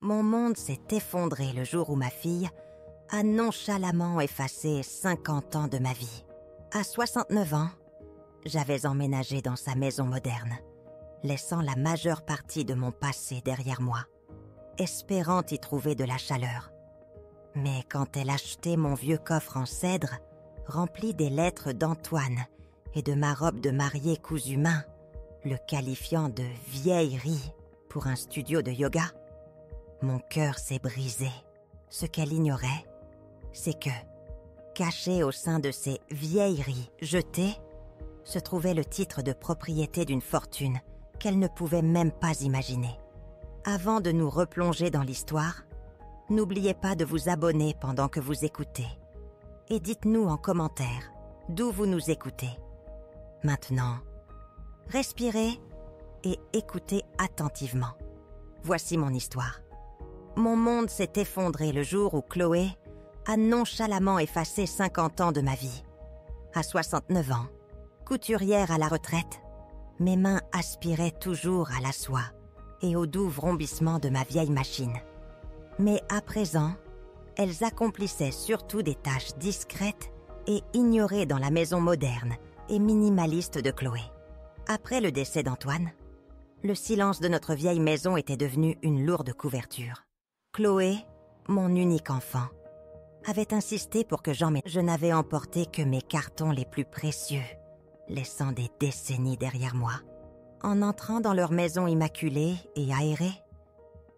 Mon monde s'est effondré le jour où ma fille a nonchalamment effacé 50 ans de ma vie. À 69 ans, j'avais emménagé dans sa maison moderne, laissant la majeure partie de mon passé derrière moi, espérant y trouver de la chaleur. Mais quand elle achetait mon vieux coffre en cèdre, rempli des lettres d'Antoine et de ma robe de mariée cousue main, le qualifiant de vieillerie pour un studio de yoga, mon cœur s'est brisé. Ce qu'elle ignorait, c'est que, caché au sein de ces vieilleries jetées, se trouvait le titre de propriété d'une fortune qu'elle ne pouvait même pas imaginer. Avant de nous replonger dans l'histoire, n'oubliez pas de vous abonner pendant que vous écoutez. Et dites-nous en commentaire d'où vous nous écoutez. Maintenant, respirez et écoutez attentivement. Voici mon histoire. Mon monde s'est effondré le jour où Chloé a nonchalamment effacé 50 ans de ma vie. À 69 ans, couturière à la retraite, mes mains aspiraient toujours à la soie et au doux vrombissement de ma vieille machine. Mais à présent, elles accomplissaient surtout des tâches discrètes et ignorées dans la maison moderne et minimaliste de Chloé. Après le décès d'Antoine, le silence de notre vieille maison était devenu une lourde couverture. Chloé, mon unique enfant, avait insisté pour que je n'avais emporté que mes cartons les plus précieux, laissant des décennies derrière moi. En entrant dans leur maison immaculée et aérée,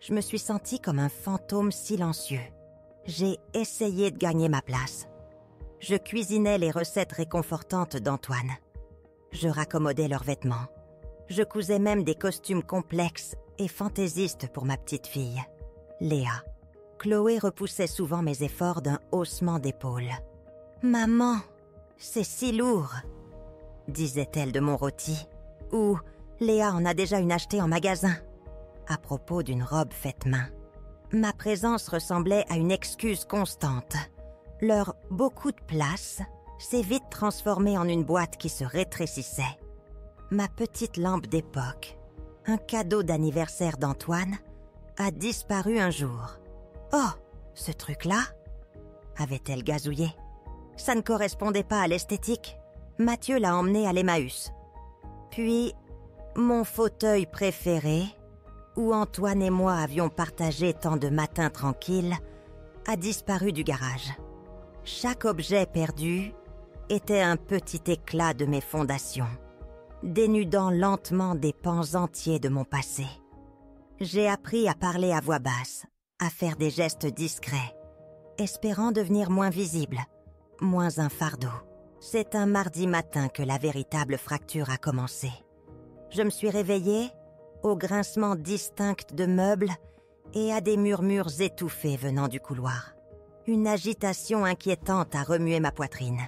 je me suis sentie comme un fantôme silencieux. J'ai essayé de gagner ma place. Je cuisinais les recettes réconfortantes d'Antoine. Je raccommodais leurs vêtements. Je cousais même des costumes complexes et fantaisistes pour ma petite fille, Léa. Chloé repoussait souvent mes efforts d'un haussement d'épaule. « Maman, c'est si lourd !» disait-elle de mon rôti. Ou « Léa en a déjà une achetée en magasin !» à propos d'une robe faite main. Ma présence ressemblait à une excuse constante. Leur « beaucoup de place » s'est vite transformée en une boîte qui se rétrécissait. Ma petite lampe d'époque, un cadeau d'anniversaire d'Antoine, a disparu un jour. « Oh, ce truc-là » avait-elle gazouillé. Ça ne correspondait pas à l'esthétique. Mathieu l'a emmené à l'Emmaüs. Puis, mon fauteuil préféré, où Antoine et moi avions partagé tant de matins tranquilles, a disparu du garage. Chaque objet perdu était un petit éclat de mes fondations, dénudant lentement des pans entiers de mon passé. J'ai appris à parler à voix basse, à faire des gestes discrets, espérant devenir moins visible, moins un fardeau. C'est un mardi matin que la véritable fracture a commencé. Je me suis réveillée au grincement distinct de meubles et à des murmures étouffés venant du couloir. Une agitation inquiétante a remué ma poitrine.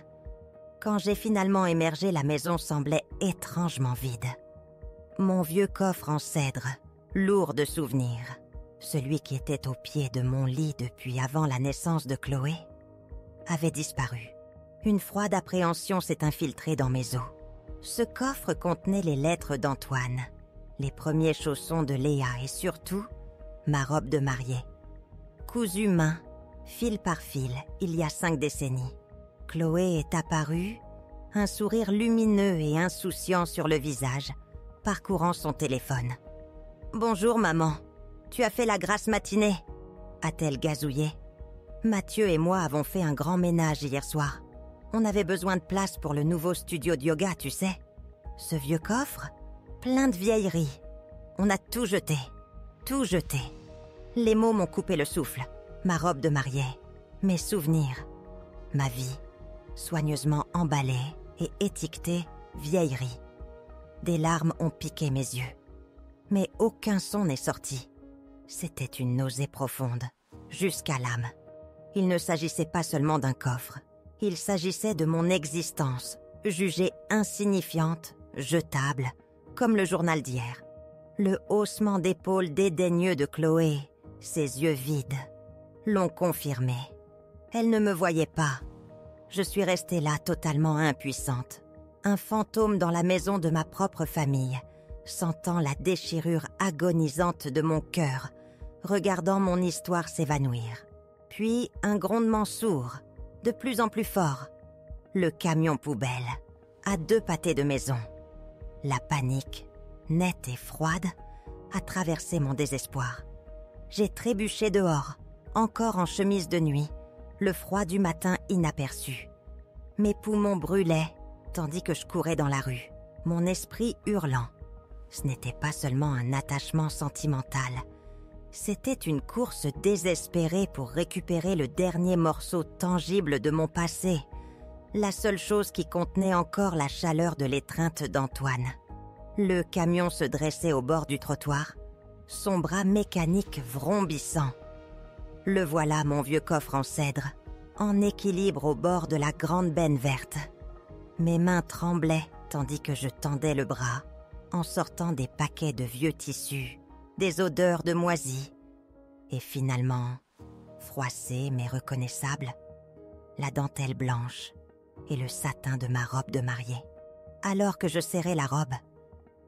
Quand j'ai finalement émergé, la maison semblait étrangement vide. Mon vieux coffre en cèdre, lourd de souvenirs, celui qui était au pied de mon lit depuis avant la naissance de Chloé, avait disparu. Une froide appréhension s'est infiltrée dans mes os. Ce coffre contenait les lettres d'Antoine, les premiers chaussons de Léa et surtout, ma robe de mariée. Cousue main, fil par fil, il y a 5 décennies. Chloé est apparue, un sourire lumineux et insouciant sur le visage, parcourant son téléphone. « Bonjour maman, tu as fait la grasse matinée ?» a-t-elle gazouillé. Mathieu et moi avons fait un grand ménage hier soir. On avait besoin de place pour le nouveau studio de yoga, tu sais. Ce vieux coffre, plein de vieilleries. On a tout jeté, tout jeté. Les mots m'ont coupé le souffle. Ma robe de mariée, mes souvenirs, ma vie, soigneusement emballée et étiquetée vieillerie. Des larmes ont piqué mes yeux. Mais aucun son n'est sorti. C'était une nausée profonde, jusqu'à l'âme. Il ne s'agissait pas seulement d'un coffre. Il s'agissait de mon existence, jugée insignifiante, jetable, comme le journal d'hier. Le haussement d'épaule dédaigneux de Chloé, ses yeux vides, l'ont confirmé. Elle ne me voyait pas. Je suis restée là totalement impuissante, un fantôme dans la maison de ma propre famille, sentant la déchirure agonisante de mon cœur regardant mon histoire s'évanouir. Puis un grondement sourd, de plus en plus fort. Le camion poubelle, à 2 pâtés de maison. La panique, nette et froide, a traversé mon désespoir. J'ai trébuché dehors, encore en chemise de nuit, le froid du matin inaperçu. Mes poumons brûlaient, tandis que je courais dans la rue, mon esprit hurlant. Ce n'était pas seulement un attachement sentimental, c'était une course désespérée pour récupérer le dernier morceau tangible de mon passé, la seule chose qui contenait encore la chaleur de l'étreinte d'Antoine. Le camion se dressait au bord du trottoir, son bras mécanique vrombissant. Le voilà, mon vieux coffre en cèdre, en équilibre au bord de la grande benne verte. Mes mains tremblaient tandis que je tendais le bras, en sortant des paquets de vieux tissus, des odeurs de moisis. Et finalement, froissée mais reconnaissable, la dentelle blanche et le satin de ma robe de mariée. Alors que je serrais la robe,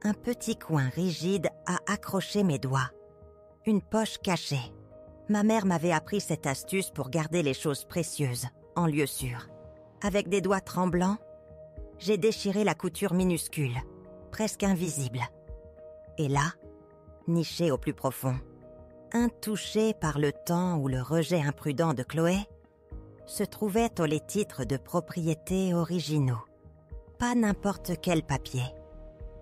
un petit coin rigide a accroché mes doigts. Une poche cachée. Ma mère m'avait appris cette astuce pour garder les choses précieuses, en lieu sûr. Avec des doigts tremblants, j'ai déchiré la couture minuscule, presque invisible. Et là, niché au plus profond, intouché par le temps ou le rejet imprudent de Chloé, se trouvaient les titres de propriété originaux. Pas n'importe quel papier.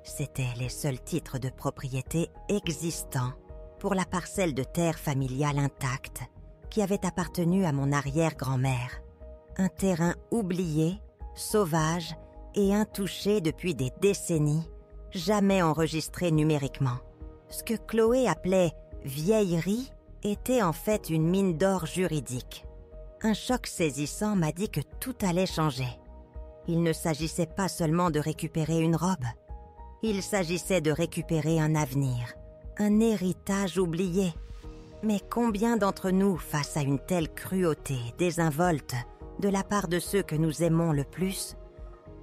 C'étaient les seuls titres de propriété existants pour la parcelle de terre familiale intacte qui avait appartenu à mon arrière-grand-mère. Un terrain oublié, sauvage et intouché depuis des décennies, jamais enregistré numériquement. Ce que Chloé appelait « vieillerie » était en fait une mine d'or juridique. Un choc saisissant m'a dit que tout allait changer. Il ne s'agissait pas seulement de récupérer une robe. Il s'agissait de récupérer un avenir, un héritage oublié. Mais combien d'entre nous, face à une telle cruauté désinvolte de la part de ceux que nous aimons le plus,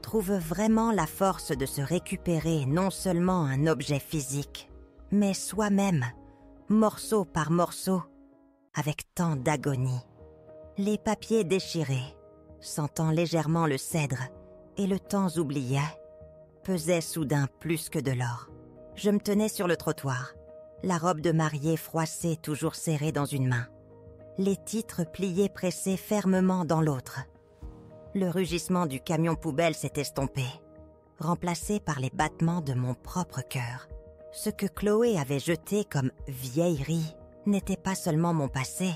trouvent vraiment la force de se récupérer non seulement un objet physique, mais soi-même, morceau par morceau, avec tant d'agonie. Les papiers déchirés, sentant légèrement le cèdre et le temps oublié, pesaient soudain plus que de l'or. Je me tenais sur le trottoir, la robe de mariée froissée toujours serrée dans une main, les titres pliés pressés fermement dans l'autre. Le rugissement du camion poubelle s'est estompé, remplacé par les battements de mon propre cœur. Ce que Chloé avait jeté comme vieillerie n'était pas seulement mon passé,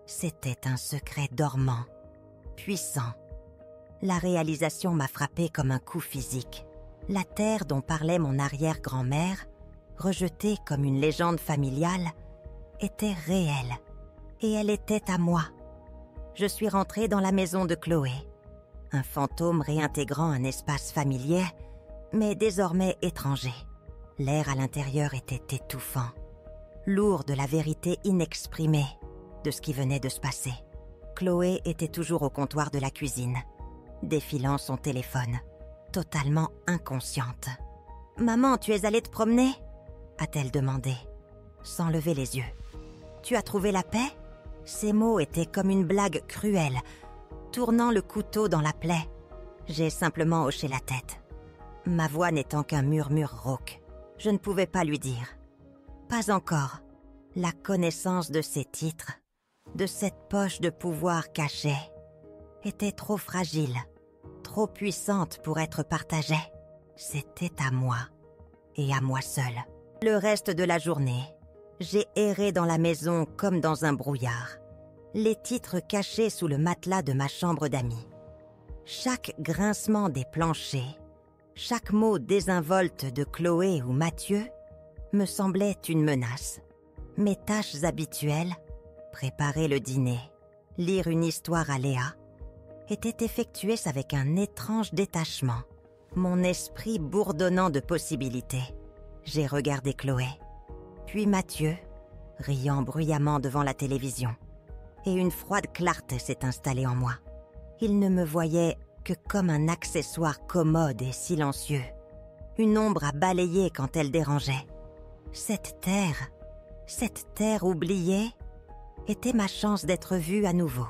c'était un secret dormant, puissant. La réalisation m'a frappé comme un coup physique. La terre dont parlait mon arrière-grand-mère, rejetée comme une légende familiale, était réelle, et elle était à moi. Je suis rentrée dans la maison de Chloé, un fantôme réintégrant un espace familier, mais désormais étranger. L'air à l'intérieur était étouffant, lourd de la vérité inexprimée de ce qui venait de se passer. Chloé était toujours au comptoir de la cuisine, défilant son téléphone, totalement inconsciente. « Maman, tu es allée te promener ?» a-t-elle demandé, sans lever les yeux. « Tu as trouvé la paix ?» Ces mots étaient comme une blague cruelle, tournant le couteau dans la plaie. J'ai simplement hoché la tête. Ma voix n'étant qu'un murmure rauque. Je ne pouvais pas lui dire. Pas encore. La connaissance de ces titres, de cette poche de pouvoir cachée, était trop fragile, trop puissante pour être partagée. C'était à moi, et à moi seule. Le reste de la journée, j'ai erré dans la maison comme dans un brouillard, les titres cachés sous le matelas de ma chambre d'amis. Chaque grincement des planchers, chaque mot désinvolte de Chloé ou Mathieu me semblait une menace. Mes tâches habituelles, préparer le dîner, lire une histoire à Léa, étaient effectuées avec un étrange détachement, mon esprit bourdonnant de possibilités. J'ai regardé Chloé, puis Mathieu, riant bruyamment devant la télévision, et une froide clarté s'est installée en moi. Il ne me voyait que comme un accessoire commode et silencieux, une ombre à balayer quand elle dérangeait. Cette terre, Cette terre oubliée était ma chance d'être vue à nouveau,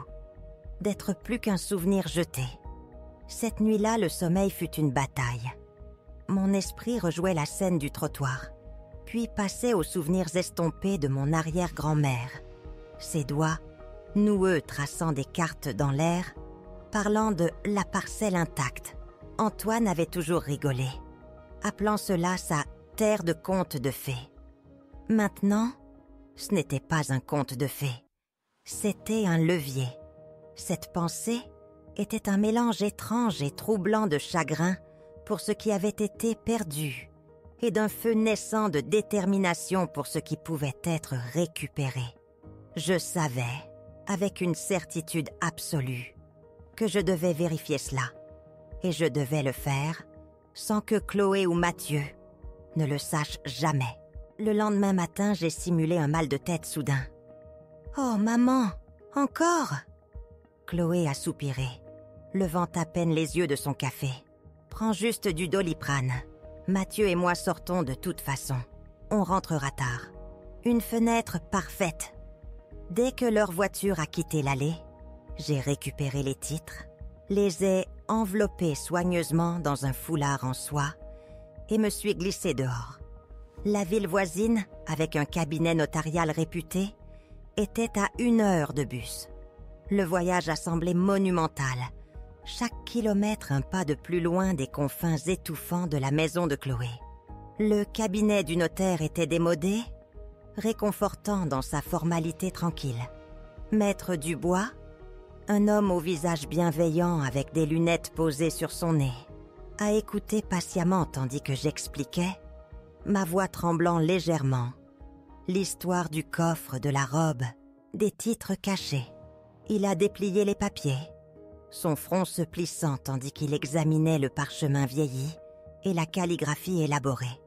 d'être plus qu'un souvenir jeté. Cette nuit-là, le sommeil fut une bataille. Mon esprit rejouait la scène du trottoir, puis passait aux souvenirs estompés de mon arrière-grand-mère. Ses doigts, noueux traçant des cartes dans l'air, parlant de la parcelle intacte. Antoine avait toujours rigolé, appelant cela sa terre de contes de fées. Maintenant, ce n'était pas un conte de fées, c'était un levier. Cette pensée était un mélange étrange et troublant de chagrin pour ce qui avait été perdu et d'un feu naissant de détermination pour ce qui pouvait être récupéré. Je savais, avec une certitude absolue, que je devais vérifier cela, et je devais le faire sans que Chloé ou Mathieu ne le sachent jamais. Le lendemain matin, j'ai simulé un mal de tête soudain. « Oh, maman, encore ?» Chloé a soupiré, levant à peine les yeux de son café. « Prends juste du Doliprane. Mathieu et moi sortons de toute façon. On rentrera tard. » Une fenêtre parfaite. Dès que leur voiture a quitté l'allée, j'ai récupéré les titres, les ai enveloppés soigneusement dans un foulard en soie et me suis glissée dehors. La ville voisine, avec un cabinet notarial réputé, était à 1 heure de bus. Le voyage a semblé monumental. Chaque kilomètre un pas de plus loin des confins étouffants de la maison de Chloé. Le cabinet du notaire était démodé, réconfortant dans sa formalité tranquille. Maître Dubois, un homme au visage bienveillant avec des lunettes posées sur son nez, a écouté patiemment tandis que j'expliquais, ma voix tremblant légèrement, l'histoire du coffre, de la robe, des titres cachés. Il a déplié les papiers, son front se plissant tandis qu'il examinait le parchemin vieilli et la calligraphie élaborée.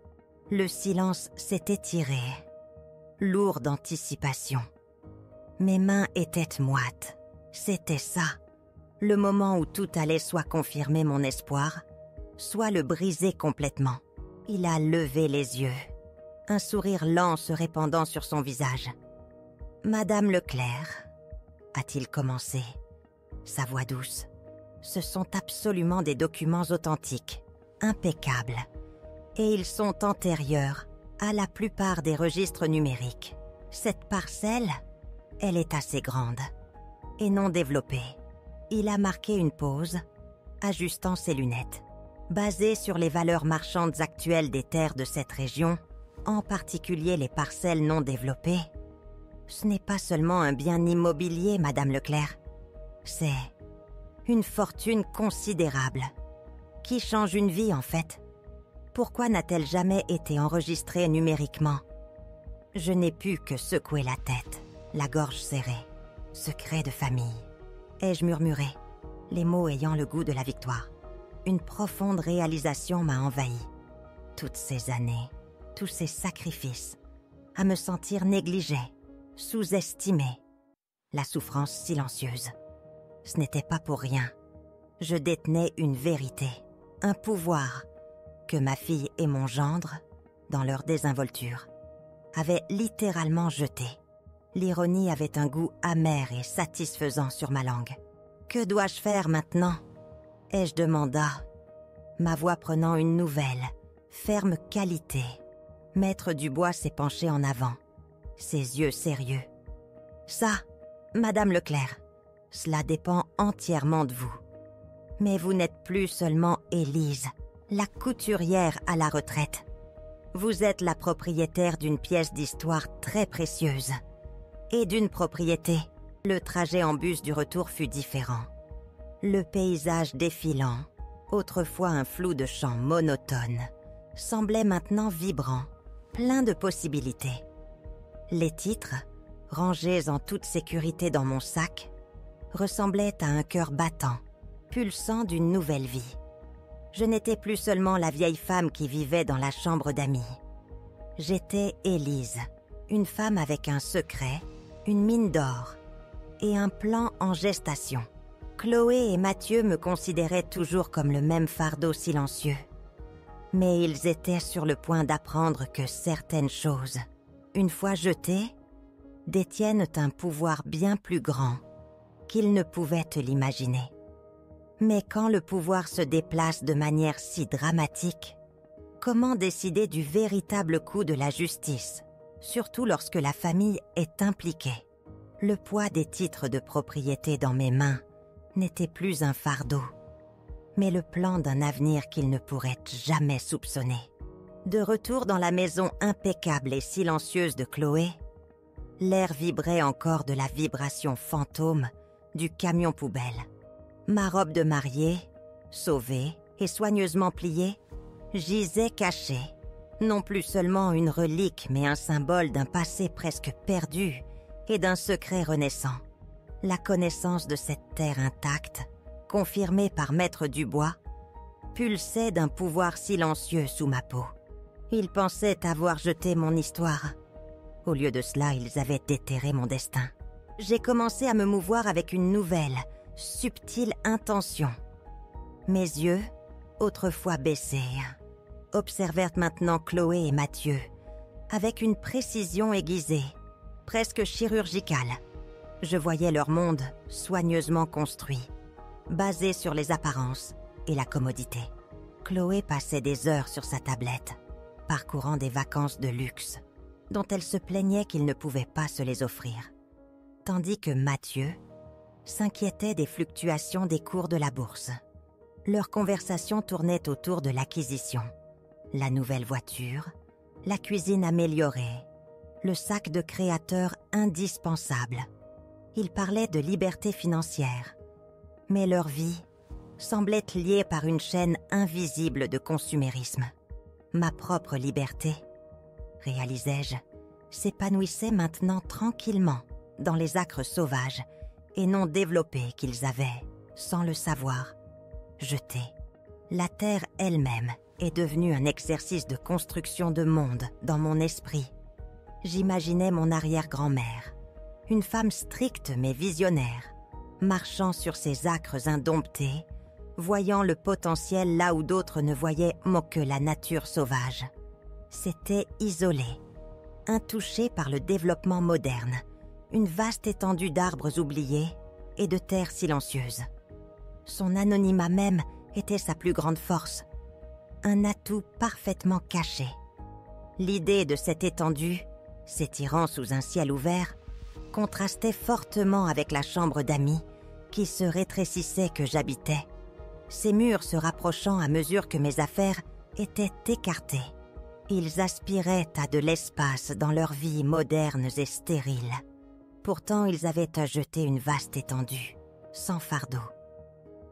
Le silence s'est étiré, lourd d'anticipation. Mes mains étaient moites. C'était ça, le moment où tout allait soit confirmer mon espoir, soit le briser complètement. Il a levé les yeux, un sourire lent se répandant sur son visage. « Madame Leclerc », a-t-il commencé, sa voix douce. Ce sont absolument des documents authentiques, impeccables, et ils sont antérieurs à la plupart des registres numériques. Cette parcelle, elle est assez grande et non développée. Il a marqué une pause, ajustant ses lunettes. Basée sur les valeurs marchandes actuelles des terres de cette région, en particulier les parcelles non développées, ce n'est pas seulement un bien immobilier, Madame Leclerc. C'est une fortune considérable, qui change une vie en fait. Pourquoi n'a-t-elle jamais été enregistrée numériquement? Je n'ai pu que secouer la tête, la gorge serrée. Secret de famille, ai-je murmuré, les mots ayant le goût de la victoire. Une profonde réalisation m'a envahi. Toutes ces années, tous ces sacrifices, à me sentir négligée, sous-estimée. La souffrance silencieuse. Ce n'était pas pour rien. Je détenais une vérité, un pouvoir, que ma fille et mon gendre, dans leur désinvolture, avaient littéralement jeté. L'ironie avait un goût amer et satisfaisant sur ma langue. « Que dois-je faire maintenant ?» ai-je demanda, ma voix prenant une nouvelle, ferme qualité. Maître Dubois s'est penché en avant, ses yeux sérieux. « Ça, Madame Leclerc, cela dépend entièrement de vous. Mais vous n'êtes plus seulement Élise, la couturière à la retraite. Vous êtes la propriétaire d'une pièce d'histoire très précieuse. Et d'une propriété. Le trajet en bus du retour fut différent. Le paysage défilant, autrefois un flou de champs monotone, semblait maintenant vibrant, plein de possibilités. Les titres, rangés en toute sécurité dans mon sac, ressemblaient à un cœur battant, pulsant d'une nouvelle vie. Je n'étais plus seulement la vieille femme qui vivait dans la chambre d'amis. J'étais Élise, une femme avec un secret, une mine d'or et un plan en gestation. Chloé et Mathieu me considéraient toujours comme le même fardeau silencieux. Mais ils étaient sur le point d'apprendre que certaines choses une fois jetés, détiennent un pouvoir bien plus grand qu'ils ne pouvaient te l'imaginer. Mais quand le pouvoir se déplace de manière si dramatique, comment décider du véritable coût de la justice, surtout lorsque la famille est impliquée? Le poids des titres de propriété dans mes mains n'était plus un fardeau, mais le plan d'un avenir qu'ils ne pourraient jamais soupçonner. De retour dans la maison impeccable et silencieuse de Chloé, l'air vibrait encore de la vibration fantôme du camion poubelle. Ma robe de mariée, sauvée et soigneusement pliée, gisait cachée, non plus seulement une relique mais un symbole d'un passé presque perdu et d'un secret renaissant. La connaissance de cette terre intacte, confirmée par Maître Dubois, pulsait d'un pouvoir silencieux sous ma peau. Ils pensaient avoir jeté mon histoire. Au lieu de cela, ils avaient déterré mon destin. J'ai commencé à me mouvoir avec une nouvelle, subtile intention. Mes yeux, autrefois baissés, observèrent maintenant Chloé et Mathieu, avec une précision aiguisée, presque chirurgicale. Je voyais leur monde soigneusement construit, basé sur les apparences et la commodité. Chloé passait des heures sur sa tablette, parcourant des vacances de luxe, dont elle se plaignait qu'il ne pouvait pas se les offrir. Tandis que Mathieu s'inquiétait des fluctuations des cours de la bourse. Leur conversation tournait autour de l'acquisition, la nouvelle voiture, la cuisine améliorée, le sac de créateur indispensable. Ils parlaient de liberté financière, mais leur vie semblait liée par une chaîne invisible de consumérisme. Ma propre liberté, réalisais-je, s'épanouissait maintenant tranquillement dans les acres sauvages et non développés qu'ils avaient, sans le savoir, jetés. La terre elle-même est devenue un exercice de construction de monde dans mon esprit. J'imaginais mon arrière-grand-mère, une femme stricte mais visionnaire, marchant sur ces acres indomptés, voyant le potentiel là où d'autres ne voyaient que la nature sauvage. C'était isolé, intouché par le développement moderne, une vaste étendue d'arbres oubliés et de terres silencieuses. Son anonymat même était sa plus grande force, un atout parfaitement caché. L'idée de cette étendue, s'étirant sous un ciel ouvert, contrastait fortement avec la chambre d'amis qui se rétrécissait que j'habitais, ces murs se rapprochant à mesure que mes affaires étaient écartées. Ils aspiraient à de l'espace dans leurs vies modernes et stériles. Pourtant, ils avaient à jeter une vaste étendue, sans fardeau.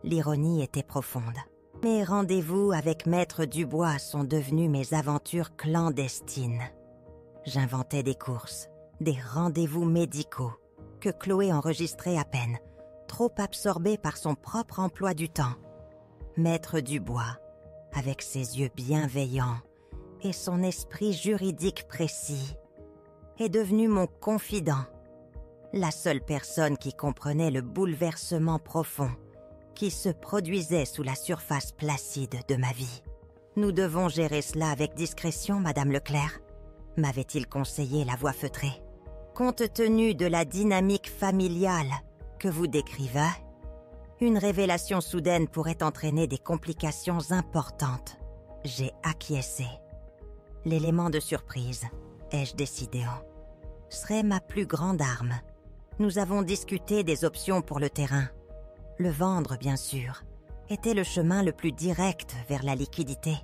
L'ironie était profonde. Mes rendez-vous avec Maître Dubois sont devenus mes aventures clandestines. J'inventais des courses, des rendez-vous médicaux, que Chloé enregistrait à peine, trop absorbée par son propre emploi du temps. Maître Dubois, avec ses yeux bienveillants et son esprit juridique précis, est devenu mon confident, la seule personne qui comprenait le bouleversement profond qui se produisait sous la surface placide de ma vie. « Nous devons gérer cela avec discrétion, Madame Leclerc », m'avait-il conseillé la voix feutrée. « Compte tenu de la dynamique familiale que vous décrivez, une révélation soudaine pourrait entraîner des complications importantes. » J'ai acquiescé. L'élément de surprise, ai-je décidé, serait ma plus grande arme. Nous avons discuté des options pour le terrain. Le vendre, bien sûr, était le chemin le plus direct vers la liquidité.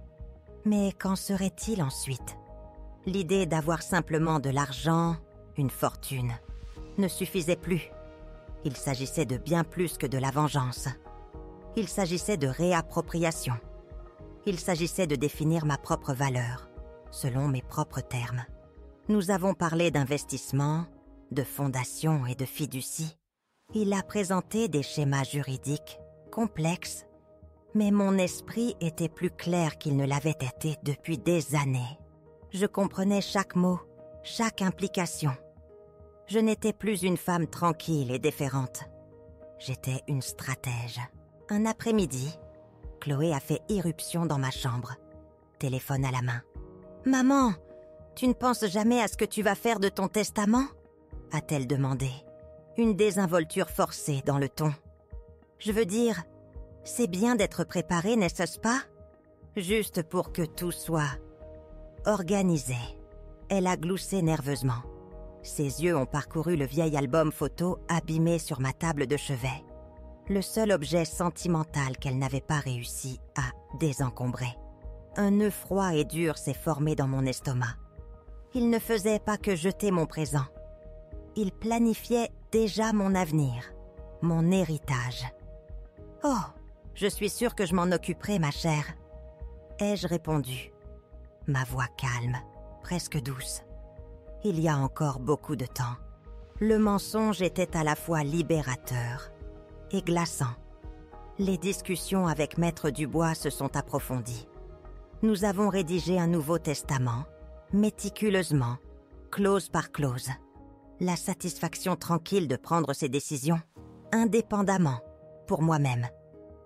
Mais qu'en serait-il ensuite? L'idée d'avoir simplement de l'argent, une fortune, ne suffisait plus. Il s'agissait de bien plus que de la vengeance. Il s'agissait de réappropriation. Il s'agissait de définir ma propre valeur, selon mes propres termes. Nous avons parlé d'investissement, de fondation et de fiducie. Il a présenté des schémas juridiques complexes, mais mon esprit était plus clair qu'il ne l'avait été depuis des années. Je comprenais chaque mot, chaque implication. Je n'étais plus une femme tranquille et déférente. J'étais une stratège. Un après-midi, Chloé a fait irruption dans ma chambre, téléphone à la main. « Maman, Tu ne penses jamais à ce que tu vas faire de ton testament ?» a-t-elle demandé, une désinvolture forcée dans le ton. Je veux dire, c'est bien d'être préparé, n'est-ce pas? Juste pour que tout soit organisé. Elle a gloussé nerveusement. Ses yeux ont parcouru le vieil album photo abîmé sur ma table de chevet. Le seul objet sentimental qu'elle n'avait pas réussi à désencombrer. Un nœud froid et dur s'est formé dans mon estomac. Il ne faisait pas que jeter mon présent. Il planifiait déjà mon avenir, mon héritage. « Oh, je suis sûre que je m'en occuperai, ma chère. » ai-je répondu, ma voix calme, presque douce. Il y a encore beaucoup de temps. Le mensonge était à la fois libérateur et glaçant. Les discussions avec Maître Dubois se sont approfondies. Nous avons rédigé un nouveau testament, méticuleusement, clause par clause. La satisfaction tranquille de prendre ses décisions, indépendamment, pour moi-même,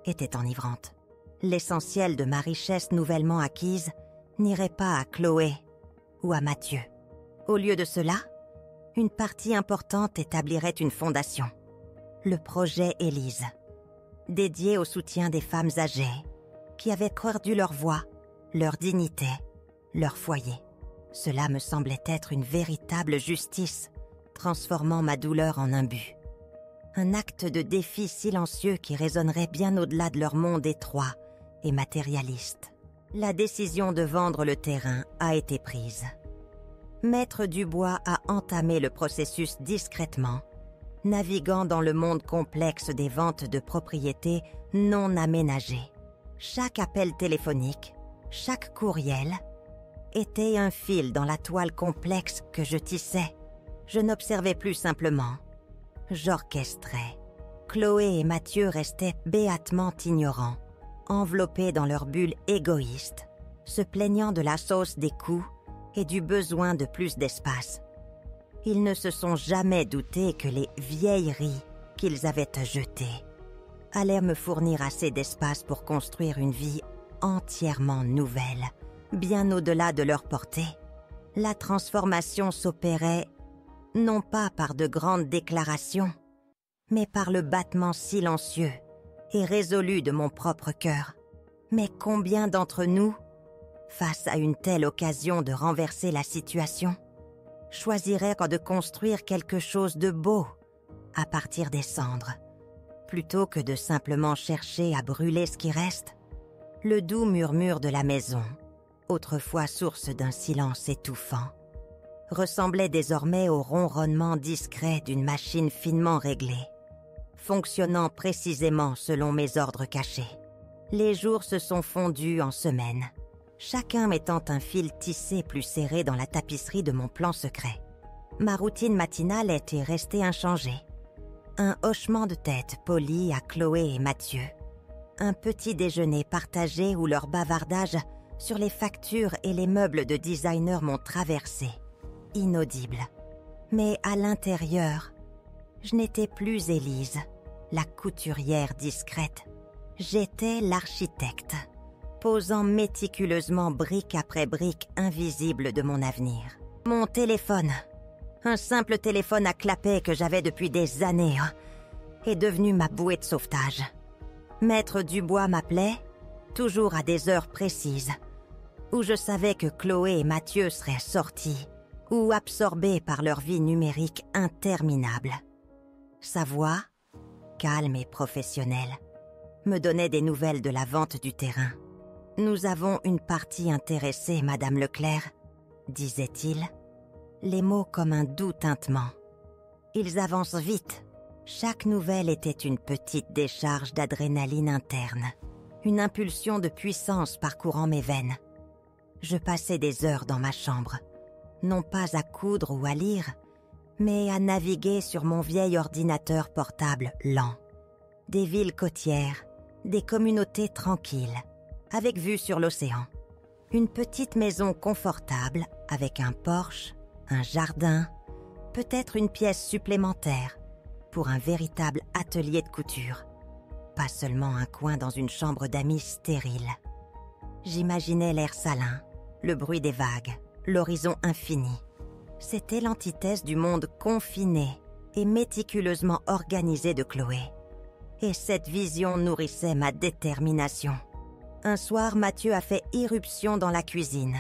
était enivrante. L'essentiel de ma richesse nouvellement acquise n'irait pas à Chloé ou à Mathieu. Au lieu de cela, une partie importante établirait une fondation, le projet Élise, dédié au soutien des femmes âgées qui avaient perdu leur voix, leur dignité, leur foyer. Cela me semblait être une véritable justice, transformant ma douleur en un but. Un acte de défi silencieux qui résonnerait bien au-delà de leur monde étroit et matérialiste. La décision de vendre le terrain a été prise. Maître Dubois a entamé le processus discrètement, naviguant dans le monde complexe des ventes de propriétés non aménagées. Chaque appel téléphonique, chaque courriel, était un fil dans la toile complexe que je tissais. Je n'observais plus simplement, j'orchestrais. Chloé et Mathieu restaient béatement ignorants, enveloppés dans leur bulle égoïste, se plaignant de la sauce des coûts et du besoin de plus d'espace. Ils ne se sont jamais doutés que les vieilleries qu'ils avaient jetées allaient me fournir assez d'espace pour construire une vie entièrement nouvelle, bien au-delà de leur portée. La transformation s'opérait non pas par de grandes déclarations, mais par le battement silencieux et résolu de mon propre cœur. Mais combien d'entre nous, face à une telle occasion de renverser la situation, choisiraient de construire quelque chose de beau à partir des cendres, plutôt que de simplement chercher à brûler ce qui reste? Le doux murmure de la maison, autrefois source d'un silence étouffant, ressemblait désormais au ronronnement discret d'une machine finement réglée, fonctionnant précisément selon mes ordres cachés. Les jours se sont fondus en semaines, chacun mettant un fil tissé plus serré dans la tapisserie de mon plan secret. Ma routine matinale était restée inchangée. Un hochement de tête poli à Chloé et Mathieu. Un petit déjeuner partagé où leur bavardage sur les factures et les meubles de designer m'ont traversé, inaudible. Mais à l'intérieur, je n'étais plus Élise, la couturière discrète. J'étais l'architecte, posant méticuleusement brique après brique invisible de mon avenir. Mon téléphone, un simple téléphone à clapet que j'avais depuis des années, est devenu ma bouée de sauvetage. Maître Dubois m'appelait, toujours à des heures précises, où je savais que Chloé et Mathieu seraient sortis ou absorbés par leur vie numérique interminable. Sa voix, calme et professionnelle, me donnait des nouvelles de la vente du terrain. « Nous avons une partie intéressée, Madame Leclerc », disait-il, les mots comme un doux tintement. Ils avancent vite. Chaque nouvelle était une petite décharge d'adrénaline interne, une impulsion de puissance parcourant mes veines. Je passais des heures dans ma chambre, non pas à coudre ou à lire, mais à naviguer sur mon vieil ordinateur portable lent. Des villes côtières, des communautés tranquilles, avec vue sur l'océan. Une petite maison confortable avec un porche, un jardin, peut-être une pièce supplémentaire pour un véritable atelier de couture. Pas seulement un coin dans une chambre d'amis stérile. J'imaginais l'air salin, le bruit des vagues, l'horizon infini. C'était l'antithèse du monde confiné et méticuleusement organisé de Chloé. Et cette vision nourrissait ma détermination. Un soir, Mathieu a fait irruption dans la cuisine,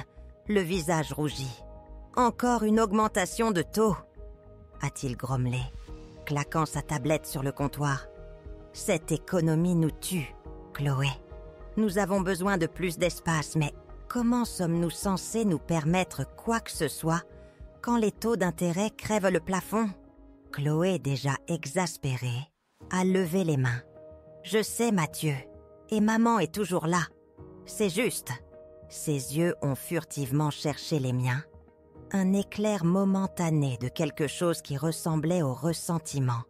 le visage rougi. « Encore une augmentation de taux !» a-t-il grommelé, claquant sa tablette sur le comptoir. « Cette économie nous tue, Chloé. Nous avons besoin de plus d'espace, mais comment sommes-nous censés nous permettre quoi que ce soit quand les taux d'intérêt crèvent le plafond ?» Chloé, déjà exaspérée, a levé les mains. « Je sais, Mathieu, et maman est toujours là. C'est juste. » Ses yeux ont furtivement cherché les miens. Un éclair momentané de quelque chose qui ressemblait au ressentiment.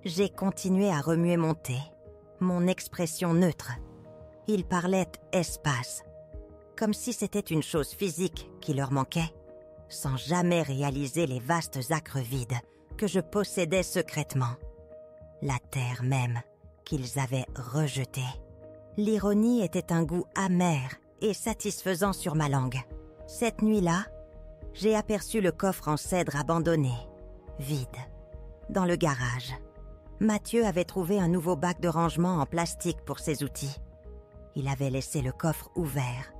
J'ai continué à remuer mon thé, mon expression neutre. Il parlait espace, comme si c'était une chose physique qui leur manquait, sans jamais réaliser les vastes acres vides que je possédais secrètement. La terre même qu'ils avaient rejetée. L'ironie était un goût amer et satisfaisant sur ma langue. Cette nuit-là, j'ai aperçu le coffre en cèdre abandonné, vide, dans le garage. Mathieu avait trouvé un nouveau bac de rangement en plastique pour ses outils. Il avait laissé le coffre ouvert,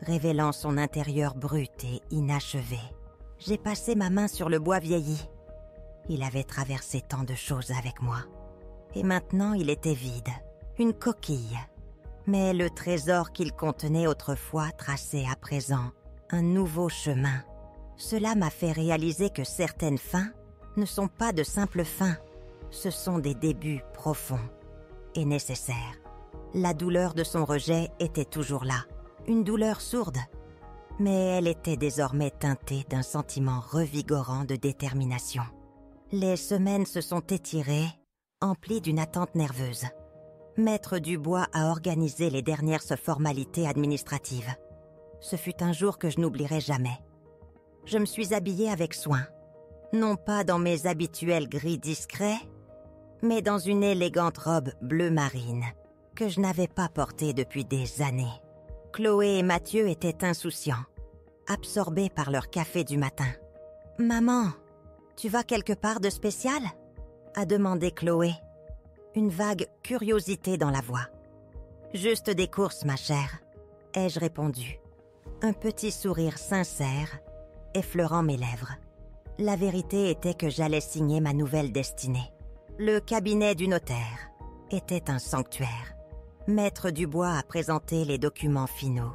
révélant son intérieur brut et inachevé. J'ai passé ma main sur le bois vieilli. Il avait traversé tant de choses avec moi. Et maintenant, il était vide, une coquille. Mais le trésor qu'il contenait autrefois traçait à présent un nouveau chemin. Cela m'a fait réaliser que certaines fins ne sont pas de simples fins. Ce sont des débuts profonds et nécessaires. La douleur de son rejet était toujours là, une douleur sourde. Mais elle était désormais teintée d'un sentiment revigorant de détermination. Les semaines se sont étirées, emplies d'une attente nerveuse. Maître Dubois a organisé les dernières formalités administratives. Ce fut un jour que je n'oublierai jamais. Je me suis habillée avec soin, non pas dans mes habituels gris discrets, mais dans une élégante robe bleu marine que je n'avais pas portée depuis des années. Chloé et Mathieu étaient insouciants, absorbés par leur café du matin. « Maman, tu vas quelque part de spécial ?» a demandé Chloé, une vague curiosité dans la voix. « Juste des courses, ma chère », ai-je répondu, un petit sourire sincère effleurant mes lèvres. La vérité était que j'allais signer ma nouvelle destinée. Le cabinet du notaire était un sanctuaire. Maître Dubois a présenté les documents finaux,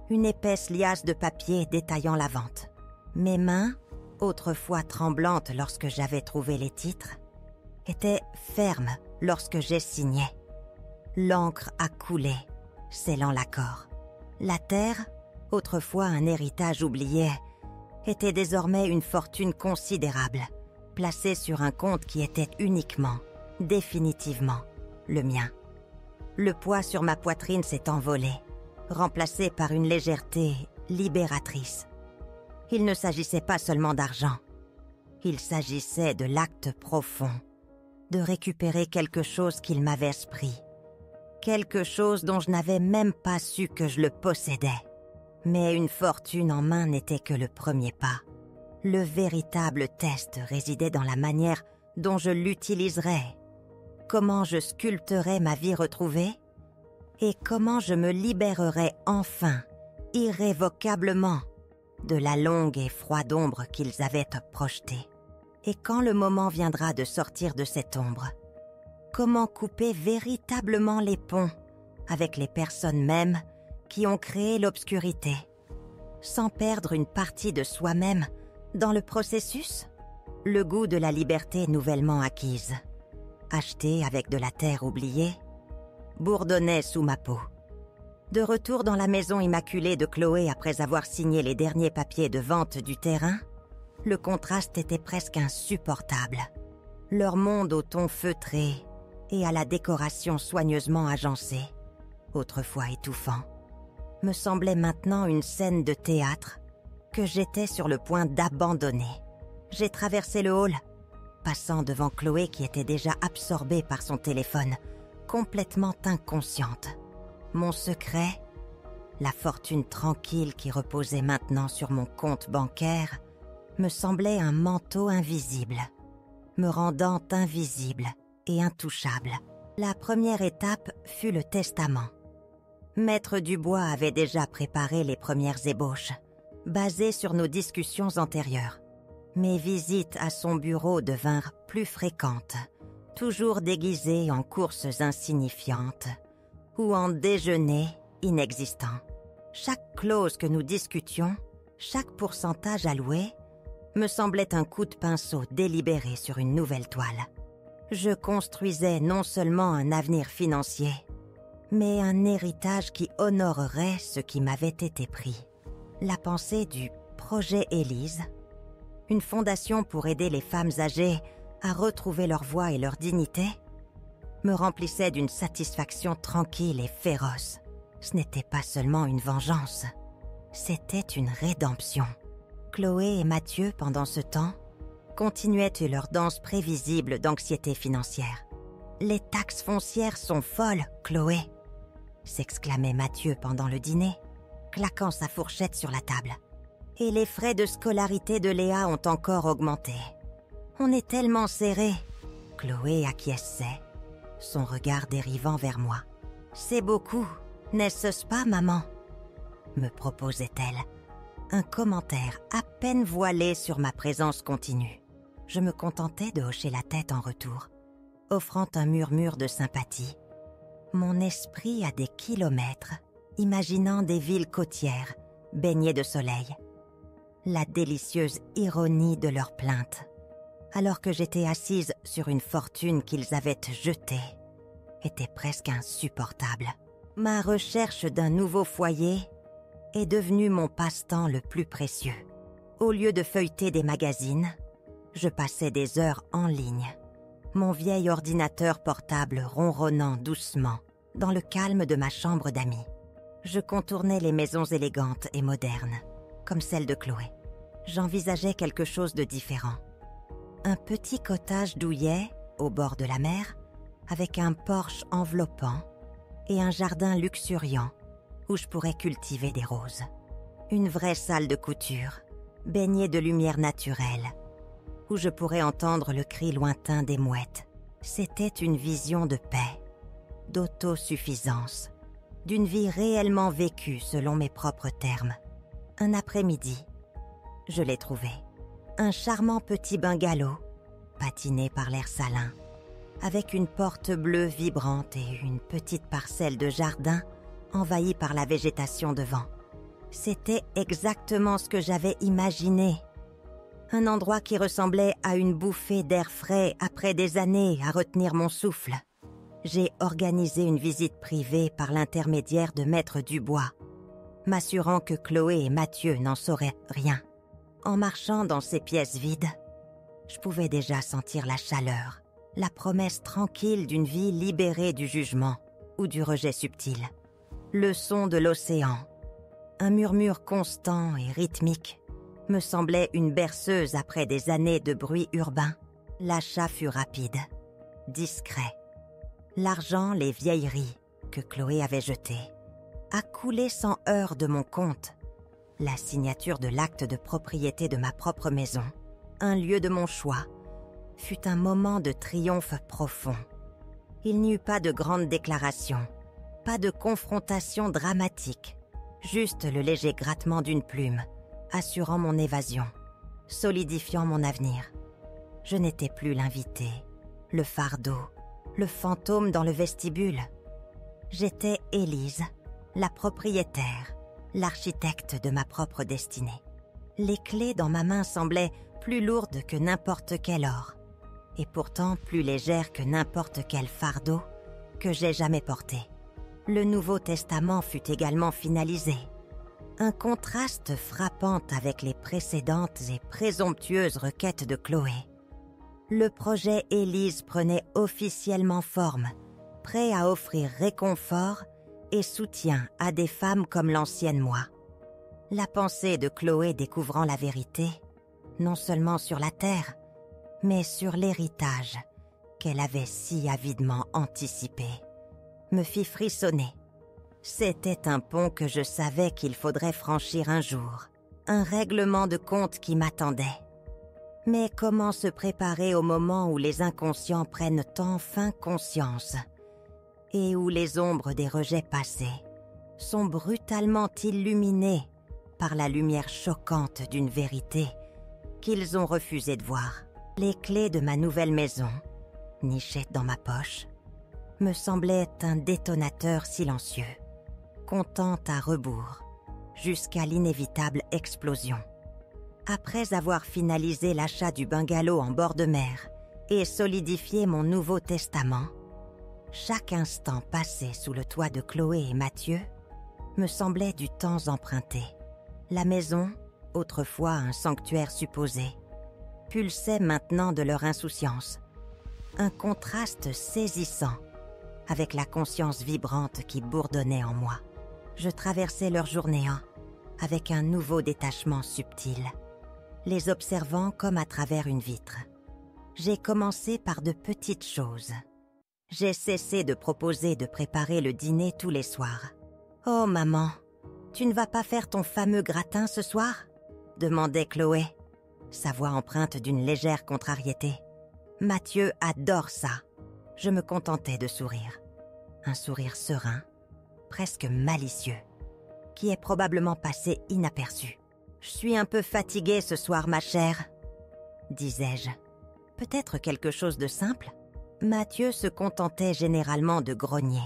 une épaisse liasse de papier détaillant la vente. Mes mains, autrefois tremblantes lorsque j'avais trouvé les titres, étaient fermes lorsque j'ai signé. L'encre a coulé, scellant l'accord. La terre, autrefois un héritage oublié, était désormais une fortune considérable, placée sur un compte qui était uniquement, définitivement, le mien. Le poids sur ma poitrine s'est envolé, remplacé par une légèreté libératrice. Il ne s'agissait pas seulement d'argent. Il s'agissait de l'acte profond, de récupérer quelque chose qu'il m'avait pris, quelque chose dont je n'avais même pas su que je le possédais. Mais une fortune en main n'était que le premier pas. Le véritable test résidait dans la manière dont je l'utiliserais, comment je sculpterais ma vie retrouvée et comment je me libérerais enfin, irrévocablement, de la longue et froide ombre qu'ils avaient projetée. Et quand le moment viendra de sortir de cette ombre, comment couper véritablement les ponts avec les personnes mêmes qui ont créé l'obscurité, sans perdre une partie de soi-même dans le processus? Le goût de la liberté nouvellement acquise, acheté avec de la terre oubliée, bourdonnait sous ma peau. De retour dans la maison immaculée de Chloé après avoir signé les derniers papiers de vente du terrain, le contraste était presque insupportable. Leur monde au ton feutré et à la décoration soigneusement agencée, autrefois étouffant, me semblait maintenant une scène de théâtre que j'étais sur le point d'abandonner. J'ai traversé le hall, passant devant Chloé qui était déjà absorbée par son téléphone, complètement inconsciente. Mon secret La fortune tranquille qui reposait maintenant sur mon compte bancaire me semblait un manteau invisible, me rendant invisible et intouchable. La première étape fut le testament. Maître Dubois avait déjà préparé les premières ébauches, basées sur nos discussions antérieures. Mes visites à son bureau devinrent plus fréquentes, toujours déguisées en courses insignifiantes ou en déjeuners inexistants. Chaque clause que nous discutions, chaque pourcentage alloué, me semblait un coup de pinceau délibéré sur une nouvelle toile. Je construisais non seulement un avenir financier, mais un héritage qui honorerait ce qui m'avait été pris. La pensée du projet Élise, une fondation pour aider les femmes âgées à retrouver leur voix et leur dignité, me remplissait d'une satisfaction tranquille et féroce. Ce n'était pas seulement une vengeance, c'était une rédemption. Chloé et Mathieu, pendant ce temps, continuaient leur danse prévisible d'anxiété financière. « Les taxes foncières sont folles, Chloé !» s'exclamait Mathieu pendant le dîner, claquant sa fourchette sur la table. « Et les frais de scolarité de Léa ont encore augmenté. On est tellement serrés. » Chloé acquiesçait, son regard dérivant vers moi. « C'est beaucoup, n'est-ce pas, maman ?» me proposait-elle. Un commentaire à peine voilé sur ma présence continue. Je me contentais de hocher la tête en retour, offrant un murmure de sympathie. Mon esprit à des kilomètres, imaginant des villes côtières, baignées de soleil. La délicieuse ironie de leurs plaintes, alors que j'étais assise sur une fortune qu'ils avaient jetée, était presque insupportable. Ma recherche d'un nouveau foyer est devenue mon passe-temps le plus précieux. Au lieu de feuilleter des magazines, je passais des heures en ligne, mon vieil ordinateur portable ronronnant doucement dans le calme de ma chambre d'amis. Je contournais les maisons élégantes et modernes, comme celle de Chloé. J'envisageais quelque chose de différent. Un petit cottage douillet au bord de la mer, avec un porche enveloppant et un jardin luxuriant où je pourrais cultiver des roses. Une vraie salle de couture, baignée de lumière naturelle, où je pourrais entendre le cri lointain des mouettes. C'était une vision de paix, d'autosuffisance, d'une vie réellement vécue selon mes propres termes. Un après-midi, je l'ai trouvé. Un charmant petit bungalow, patiné par l'air salin, avec une porte bleue vibrante et une petite parcelle de jardin envahie par la végétation devant. C'était exactement ce que j'avais imaginé. Un endroit qui ressemblait à une bouffée d'air frais après des années à retenir mon souffle. J'ai organisé une visite privée par l'intermédiaire de Maître Dubois, m'assurant que Chloé et Mathieu n'en sauraient rien. En marchant dans ces pièces vides, je pouvais déjà sentir la chaleur, la promesse tranquille d'une vie libérée du jugement ou du rejet subtil. Le son de l'océan, un murmure constant et rythmique, me semblait une berceuse après des années de bruit urbain. L'achat fut rapide, discret. L'argent, les vieilleries que Chloé avait jetées, a coulé sans heurts de mon compte. La signature de l'acte de propriété de ma propre maison, un lieu de mon choix, fut un moment de triomphe profond. Il n'y eut pas de grande déclaration, pas de confrontation dramatique, juste le léger grattement d'une plume, assurant mon évasion, solidifiant mon avenir. Je n'étais plus l'invité, le fardeau, le fantôme dans le vestibule. J'étais Élise, la propriétaire, l'architecte de ma propre destinée. Les clés dans ma main semblaient plus lourdes que n'importe quel or, et pourtant plus légères que n'importe quel fardeau que j'ai jamais porté. Le Nouveau Testament fut également finalisé. Un contraste frappant avec les précédentes et présomptueuses requêtes de Chloé. Le projet Élise prenait officiellement forme, prêt à offrir réconfort et soutien à des femmes comme l'ancienne moi. La pensée de Chloé découvrant la vérité, non seulement sur la terre, mais sur l'héritage qu'elle avait si avidement anticipé, me fit frissonner. C'était un pont que je savais qu'il faudrait franchir un jour, un règlement de compte qui m'attendait. Mais comment se préparer au moment où les inconscients prennent enfin conscience et où les ombres des rejets passés sont brutalement illuminées par la lumière choquante d'une vérité qu'ils ont refusé de voir. Les clés de ma nouvelle maison, nichées dans ma poche, me semblaient un détonateur silencieux, comptant à rebours, jusqu'à l'inévitable explosion. Après avoir finalisé l'achat du bungalow en bord de mer et solidifié mon nouveau testament, chaque instant passé sous le toit de Chloé et Mathieu me semblait du temps emprunté. La maison, autrefois un sanctuaire supposé, pulsait maintenant de leur insouciance. Un contraste saisissant avec la conscience vibrante qui bourdonnait en moi. Je traversais leur journée avec un nouveau détachement subtil, les observant comme à travers une vitre. J'ai commencé par de petites choses. J'ai cessé de proposer de préparer le dîner tous les soirs. « Oh maman, tu ne vas pas faire ton fameux gratin ce soir ?» demandait Chloé, sa voix empreinte d'une légère contrariété. Mathieu adore ça. Je me contentais de sourire. Un sourire serein, presque malicieux, qui est probablement passé inaperçu. « Je suis un peu fatiguée ce soir, ma chère, » disais-je. Peut-être quelque chose de simple ? Mathieu se contentait généralement de grogner,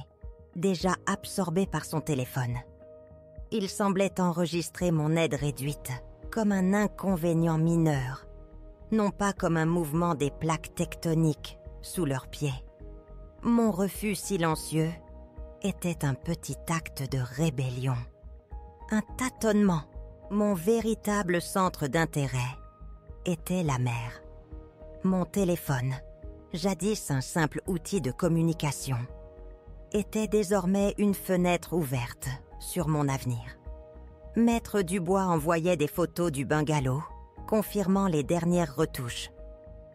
déjà absorbé par son téléphone. Il semblait enregistrer mon aide réduite comme un inconvénient mineur, non pas comme un mouvement des plaques tectoniques sous leurs pieds. Mon refus silencieux était un petit acte de rébellion, un tâtonnement. Mon véritable centre d'intérêt était la mer. Mon téléphone, jadis un simple outil de communication, était désormais une fenêtre ouverte sur mon avenir. Maître Dubois envoyait des photos du bungalow, confirmant les dernières retouches.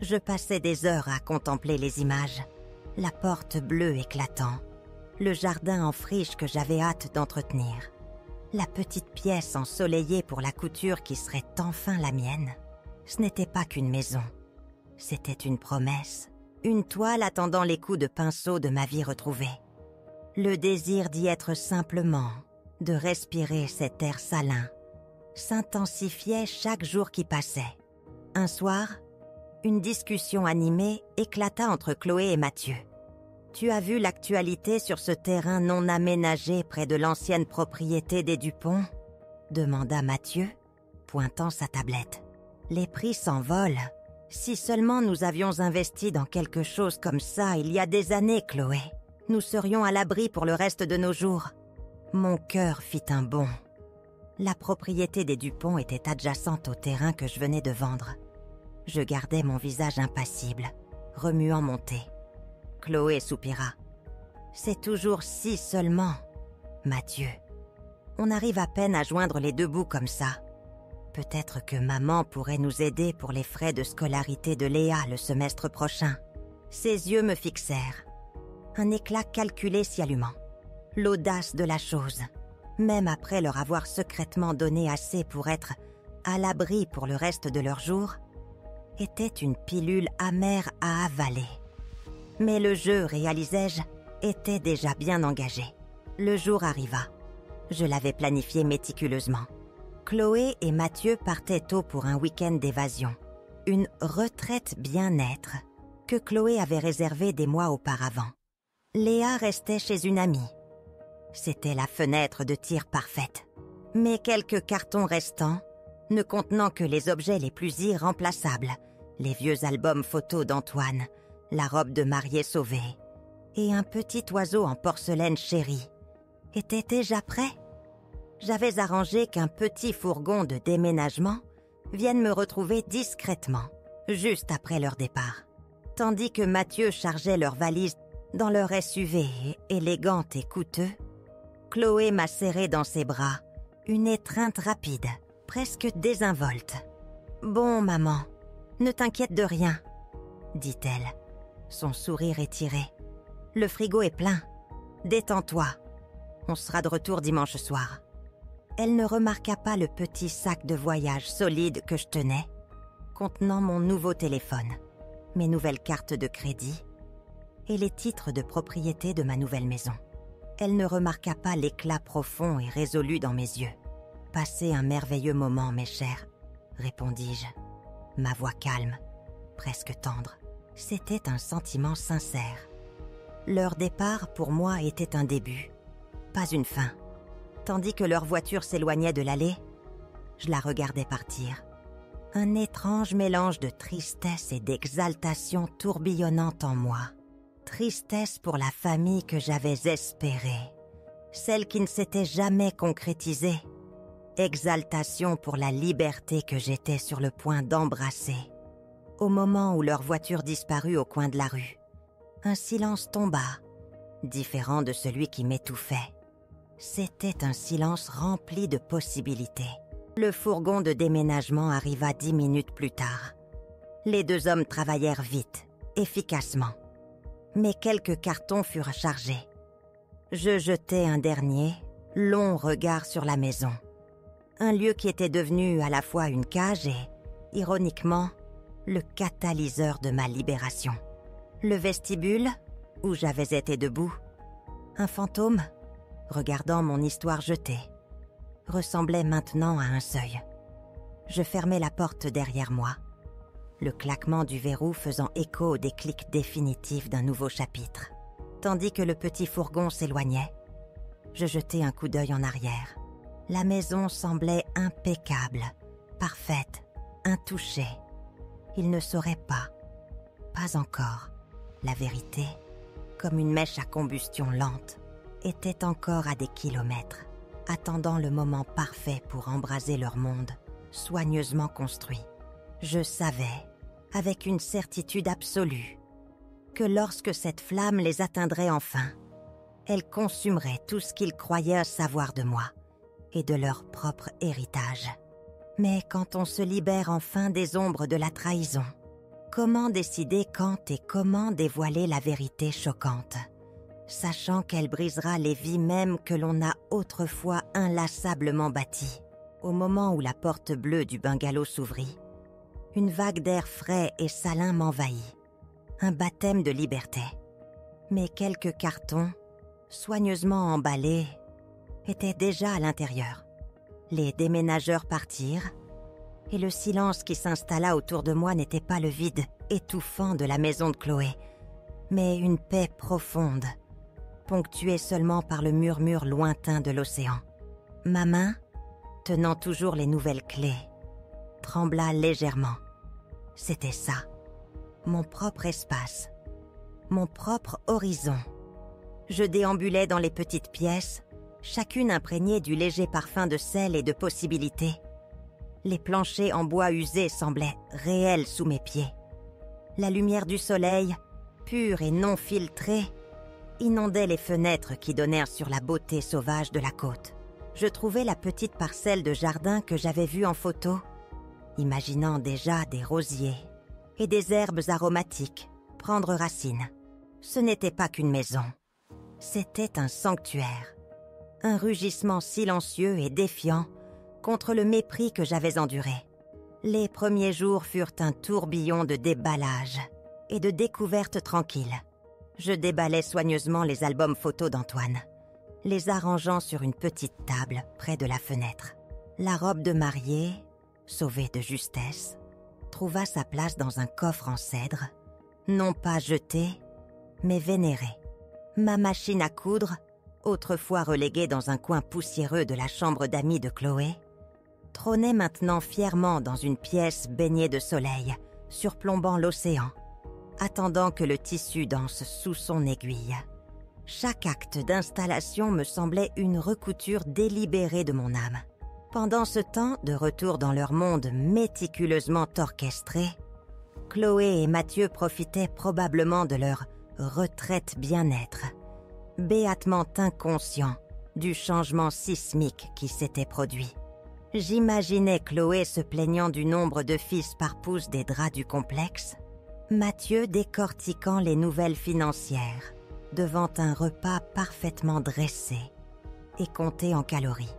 Je passais des heures à contempler les images, la porte bleue éclatant, le jardin en friche que j'avais hâte d'entretenir, la petite pièce ensoleillée pour la couture qui serait enfin la mienne. Ce n'était pas qu'une maison, c'était une promesse, une toile attendant les coups de pinceau de ma vie retrouvée. Le désir d'y être simplement, de respirer cet air salin, s'intensifiait chaque jour qui passait. Un soir, une discussion animée éclata entre Chloé et Mathieu. « Tu as vu l'actualité sur ce terrain non aménagé près de l'ancienne propriété des Dupont ?» demanda Mathieu, pointant sa tablette. « Les prix s'envolent. Si seulement nous avions investi dans quelque chose comme ça il y a des années, Chloé, nous serions à l'abri pour le reste de nos jours. » Mon cœur fit un bond. La propriété des Dupont était adjacente au terrain que je venais de vendre. Je gardais mon visage impassible, remuant mon thé. Chloé soupira. « C'est toujours si seulement, Mathieu. On arrive à peine à joindre les deux bouts comme ça. Peut-être que maman pourrait nous aider pour les frais de scolarité de Léa le semestre prochain. » Ses yeux me fixèrent. Un éclat calculé s'y allumant. L'audace de la chose, même après leur avoir secrètement donné assez pour être à l'abri pour le reste de leur jour, était une pilule amère à avaler. Mais le jeu, réalisai-je, était déjà bien engagé. Le jour arriva. Je l'avais planifié méticuleusement. Chloé et Mathieu partaient tôt pour un week-end d'évasion. Une retraite bien-être que Chloé avait réservée des mois auparavant. Léa restait chez une amie. C'était la fenêtre de tir parfaite. Mais quelques cartons restants, ne contenant que les objets les plus irremplaçables, les vieux albums photos d'Antoine, la robe de mariée sauvée et un petit oiseau en porcelaine chérie, étaient déjà prêts. J'avais arrangé qu'un petit fourgon de déménagement vienne me retrouver discrètement, juste après leur départ, tandis que Mathieu chargeait leurs valises dans leur SUV élégant et coûteux. Chloé m'a serré dans ses bras, une étreinte rapide, presque désinvolte. « Bon, maman, ne t'inquiète de rien, » dit-elle, son sourire étiré. « Le frigo est plein. Détends-toi. On sera de retour dimanche soir. » Elle ne remarqua pas le petit sac de voyage solide que je tenais, contenant mon nouveau téléphone, mes nouvelles cartes de crédit et les titres de propriété de ma nouvelle maison. Elle ne remarqua pas l'éclat profond et résolu dans mes yeux. « Passez un merveilleux moment, mes chers, » répondis-je, ma voix calme, presque tendre. C'était un sentiment sincère. Leur départ, pour moi, était un début, pas une fin. Tandis que leur voiture s'éloignait de l'allée, je la regardais partir. Un étrange mélange de tristesse et d'exaltation tourbillonnant en moi. Tristesse pour la famille que j'avais espérée, celle qui ne s'était jamais concrétisée. Exaltation pour la liberté que j'étais sur le point d'embrasser. Au moment où leur voiture disparut au coin de la rue, un silence tomba, différent de celui qui m'étouffait. C'était un silence rempli de possibilités. Le fourgon de déménagement arriva 10 minutes plus tard. Les deux hommes travaillèrent vite, efficacement. Mais quelques cartons furent chargés. Je jetai un dernier, long regard sur la maison. Un lieu qui était devenu à la fois une cage et, ironiquement, le catalyseur de ma libération. Le vestibule, où j'avais été debout, un fantôme, regardant mon histoire jetée, ressemblait maintenant à un seuil. Je fermai la porte derrière moi, le claquement du verrou faisant écho au déclic définitif d'un nouveau chapitre. Tandis que le petit fourgon s'éloignait, je jetai un coup d'œil en arrière. La maison semblait impeccable, parfaite, intouchée. Il ne saurait pas encore. La vérité, comme une mèche à combustion lente, était encore à des kilomètres, attendant le moment parfait pour embraser leur monde, soigneusement construit. Je savais, avec une certitude absolue, que lorsque cette flamme les atteindrait enfin, elle consumerait tout ce qu'ils croyaient savoir de moi et de leur propre héritage. Mais quand on se libère enfin des ombres de la trahison, comment décider quand et comment dévoiler la vérité choquante, sachant qu'elle brisera les vies mêmes que l'on a autrefois inlassablement bâties? Au moment où la porte bleue du bungalow s'ouvrit, une vague d'air frais et salin m'envahit. Un baptême de liberté. Mais quelques cartons, soigneusement emballés, étaient déjà à l'intérieur. Les déménageurs partirent, et le silence qui s'installa autour de moi n'était pas le vide étouffant de la maison de Chloé, mais une paix profonde, ponctuée seulement par le murmure lointain de l'océan. Ma main, tenant toujours les nouvelles clés, trembla légèrement. C'était ça, mon propre espace, mon propre horizon. Je déambulais dans les petites pièces, chacune imprégnée du léger parfum de sel et de possibilités. Les planchers en bois usé semblaient réels sous mes pieds. La lumière du soleil, pure et non filtrée, inondait les fenêtres qui donnèrent sur la beauté sauvage de la côte. Je trouvais la petite parcelle de jardin que j'avais vue en photo, imaginant déjà des rosiers et des herbes aromatiques prendre racine. Ce n'était pas qu'une maison, c'était un sanctuaire. Un rugissement silencieux et défiant contre le mépris que j'avais enduré. Les premiers jours furent un tourbillon de déballage et de découvertes tranquilles. Je déballais soigneusement les albums photos d'Antoine, les arrangeant sur une petite table près de la fenêtre. La robe de mariée, sauvée de justesse, trouva sa place dans un coffre en cèdre, non pas jetée, mais vénérée. Ma machine à coudre, autrefois reléguée dans un coin poussiéreux de la chambre d'amis de Chloé, trônait maintenant fièrement dans une pièce baignée de soleil, surplombant l'océan, attendant que le tissu danse sous son aiguille. Chaque acte d'installation me semblait une recouture délibérée de mon âme. Pendant ce temps, de retour dans leur monde méticuleusement orchestré, Chloé et Mathieu profitaient probablement de leur retraite bien-être, béatement inconscients du changement sismique qui s'était produit. J'imaginais Chloé se plaignant du nombre de fils par pouce des draps du complexe, Mathieu décortiquant les nouvelles financières devant un repas parfaitement dressé, et compter en calories.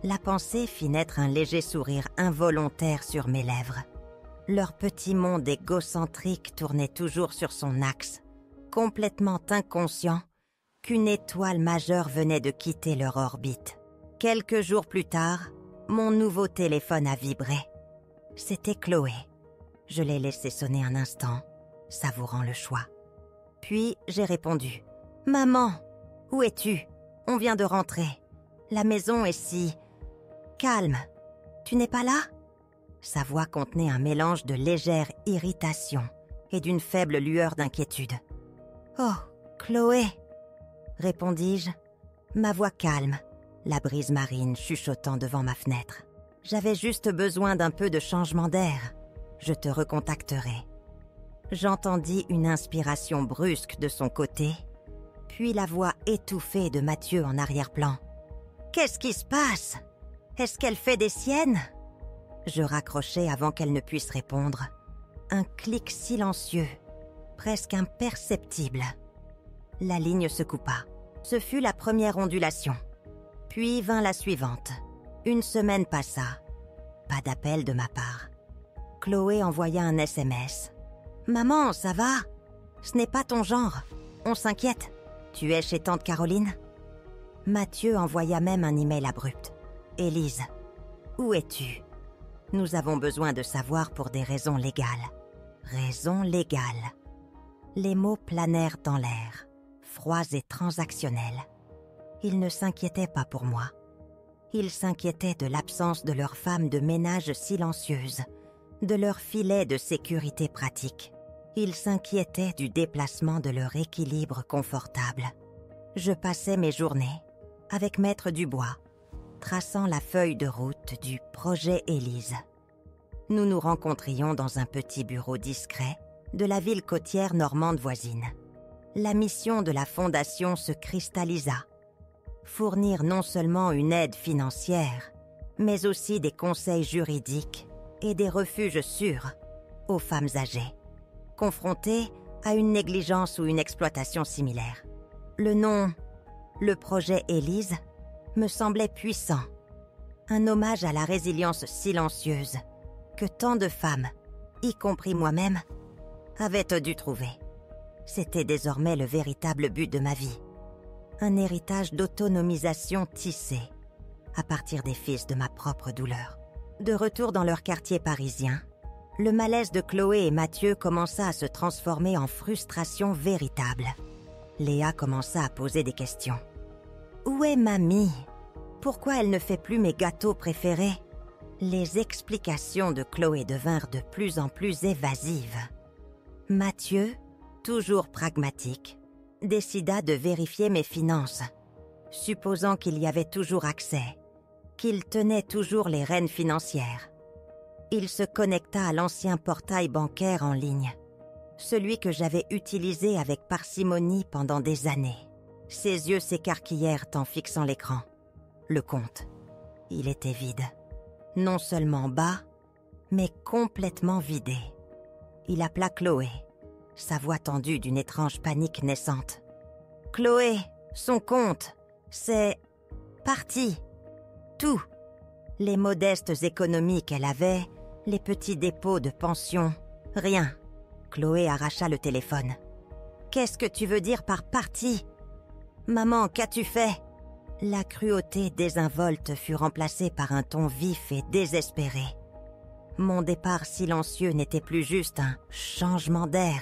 La pensée fit naître un léger sourire involontaire sur mes lèvres. Leur petit monde égocentrique tournait toujours sur son axe, complètement inconscient qu'une étoile majeure venait de quitter leur orbite. Quelques jours plus tard, mon nouveau téléphone a vibré. C'était Chloé. Je l'ai laissé sonner un instant, savourant le choix. Puis j'ai répondu « Maman, où es-tu? On vient de rentrer. La maison est si... calme. Tu n'es pas là ?» Sa voix contenait un mélange de légère irritation et d'une faible lueur d'inquiétude. « Oh, Chloé !» répondis-je, ma voix calme, la brise marine chuchotant devant ma fenêtre. « J'avais juste besoin d'un peu de changement d'air. Je te recontacterai. » J'entendis une inspiration brusque de son côté, puis la voix étouffée de Mathieu en arrière-plan. « Qu'est-ce qui se passe? Est-ce qu'elle fait des siennes ?» Je raccrochai avant qu'elle ne puisse répondre. Un clic silencieux, presque imperceptible. La ligne se coupa. Ce fut la première ondulation. Puis vint la suivante. Une semaine passa. Pas d'appel de ma part. Chloé envoya un SMS. « Maman, ça va? Ce n'est pas ton genre. On s'inquiète. Tu es chez tante Caroline ?» Mathieu envoya même un email abrupt. « Élise, où es-tu? Nous avons besoin de savoir pour des raisons légales. » Raisons légales. Les mots planèrent dans l'air, froids et transactionnels. Ils ne s'inquiétaient pas pour moi. Ils s'inquiétaient de l'absence de leur femme de ménage silencieuse, de leur filet de sécurité pratique. Ils s'inquiétaient du déplacement de leur équilibre confortable. Je passais mes journées avec Maître Dubois, traçant la feuille de route du projet Élise. Nous nous rencontrions dans un petit bureau discret de la ville côtière normande voisine. La mission de la fondation se cristallisa. Fournir non seulement une aide financière, mais aussi des conseils juridiques et des refuges sûrs aux femmes âgées, confrontées à une négligence ou une exploitation similaire. Le nom, le projet Élise, me semblait puissant. Un hommage à la résilience silencieuse que tant de femmes, y compris moi-même, avaient dû trouver. C'était désormais le véritable but de ma vie. Un héritage d'autonomisation tissé à partir des fils de ma propre douleur. De retour dans leur quartier parisien, le malaise de Chloé et Mathieu commença à se transformer en frustration véritable. Léa commença à poser des questions. Où est mamie? Pourquoi elle ne fait plus mes gâteaux préférés? Les explications de Chloé devinrent de plus en plus évasives. Mathieu, toujours pragmatique, décida de vérifier mes finances, supposant qu'il y avait toujours accès, qu'il tenait toujours les rênes financières. Il se connecta à l'ancien portail bancaire en ligne, celui que j'avais utilisé avec parcimonie pendant des années. Ses yeux s'écarquillèrent en fixant l'écran. Le compte, il était vide. Non seulement bas, mais complètement vidé. Il appela Chloé, sa voix tendue d'une étrange panique naissante. « Chloé, son compte, c'est parti. Tout. Les modestes économies qu'elle avait, les petits dépôts de pension, rien. » Chloé arracha le téléphone. « Qu'est-ce que tu veux dire par parti? Maman, qu'as-tu fait ?» La cruauté désinvolte fut remplacée par un ton vif et désespéré. Mon départ silencieux n'était plus juste un changement d'air.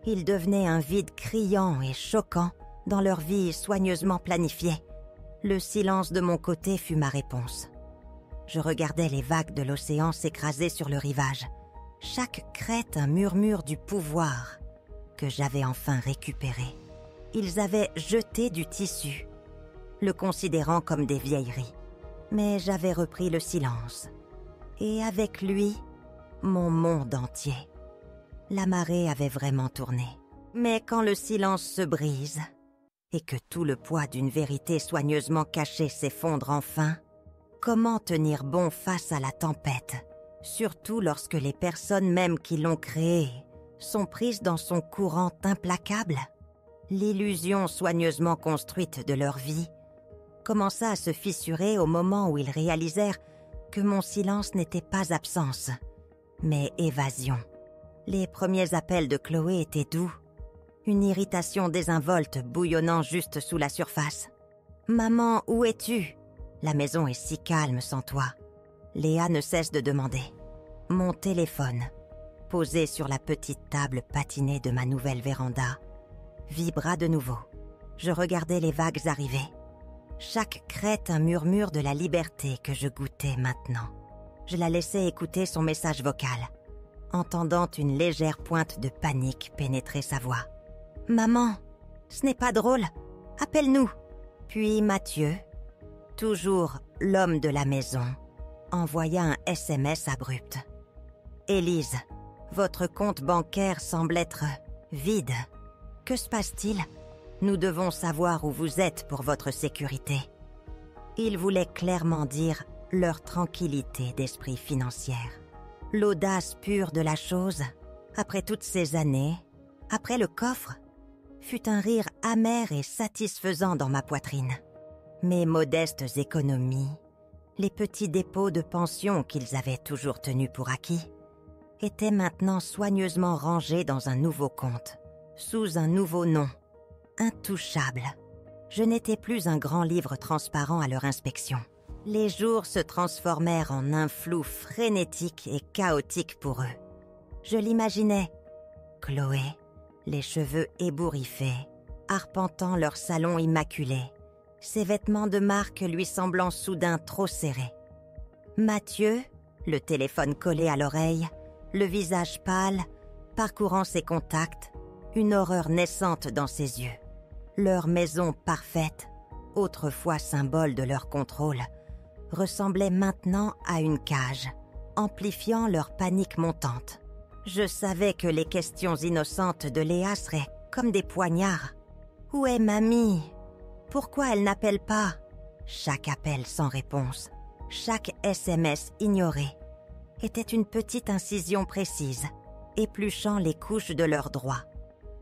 Il devenait un vide criant et choquant dans leur vie soigneusement planifiée. Le silence de mon côté fut ma réponse. Je regardais les vagues de l'océan s'écraser sur le rivage. Chaque crête un murmure du pouvoir que j'avais enfin récupéré. Ils avaient jeté du tissu, le considérant comme des vieilleries. Mais j'avais repris le silence. Et avec lui, mon monde entier. La marée avait vraiment tourné. Mais quand le silence se brise, et que tout le poids d'une vérité soigneusement cachée s'effondre enfin, comment tenir bon face à la tempête, surtout lorsque les personnes mêmes qui l'ont créée sont prises dans son courant implacable? L'illusion soigneusement construite de leur vie commença à se fissurer au moment où ils réalisèrent que mon silence n'était pas absence, mais évasion. Les premiers appels de Chloé étaient doux, une irritation désinvolte bouillonnant juste sous la surface. « Maman, où es-tu ? La maison est si calme sans toi. » Léa ne cesse de demander. Mon téléphone, posé sur la petite table patinée de ma nouvelle véranda, vibra de nouveau. Je regardais les vagues arriver. Chaque crête un murmure de la liberté que je goûtais maintenant. Je la laissais écouter son message vocal, entendant une légère pointe de panique pénétrer sa voix. « Maman, ce n'est pas drôle. Appelle-nous. » Puis Mathieu, toujours l'homme de la maison, envoya un SMS abrupt. « Élise, votre compte bancaire semble être vide. Que se passe-t-il ? Nous devons savoir où vous êtes pour votre sécurité. » Il voulait clairement dire leur tranquillité d'esprit financière. L'audace pure de la chose, après toutes ces années, après le coffre, fut un rire amer et satisfaisant dans ma poitrine. Mes modestes économies, les petits dépôts de pension qu'ils avaient toujours tenus pour acquis, étaient maintenant soigneusement rangés dans un nouveau compte, sous un nouveau nom, intouchable. Je n'étais plus un grand livre transparent à leur inspection. Les jours se transformèrent en un flou frénétique et chaotique pour eux. Je l'imaginais, Chloé, les cheveux ébouriffés, arpentant leur salon immaculé, ses vêtements de marque lui semblant soudain trop serrés. Mathieu, le téléphone collé à l'oreille, le visage pâle, parcourant ses contacts, une horreur naissante dans ses yeux. Leur maison parfaite, autrefois symbole de leur contrôle, ressemblait maintenant à une cage, amplifiant leur panique montante. Je savais que les questions innocentes de Léa seraient comme des poignards. « Où est mamie ? Pourquoi elle n'appelle pas ?» Chaque appel sans réponse, chaque SMS ignoré, était une petite incision précise, épluchant les couches de leurs droits.